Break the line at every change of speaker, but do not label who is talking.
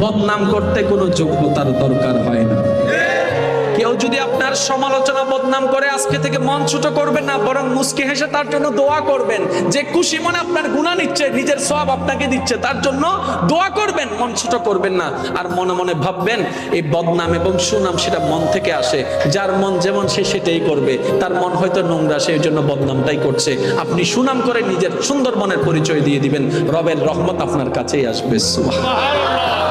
বদনাম করতে কোনো যোগ্যতার দরকার হয় না। কেউ যদি আপনার সমালোচনা বদনাম করে, আজকে থেকে মন ছোট করবেন না, বরং মুস্কি হেসে তার জন্য দোয়া করবেন। যে খুশি মনে আপনার গুনাহ নিচ্ছে, নিজের সওয়াব আপনাকে দিচ্ছে, তার জন্য দোয়া করবেন, মন ছোট করবেন না। আর মনে মনে ভাববেন এই বদনাম এবং সুনাম সেটা মন থেকে আসে। যার মন যেমন সে সেটাই করবে। তার মন হয়তো নোংরা, সেই জন্য বদনামটাই করছে। আপনি সুনাম করে নিজের সুন্দর মনের পরিচয় দিয়ে দিবেন, রবের রহমত আপনার কাছেই আসবে। সুবহানাল্লাহ।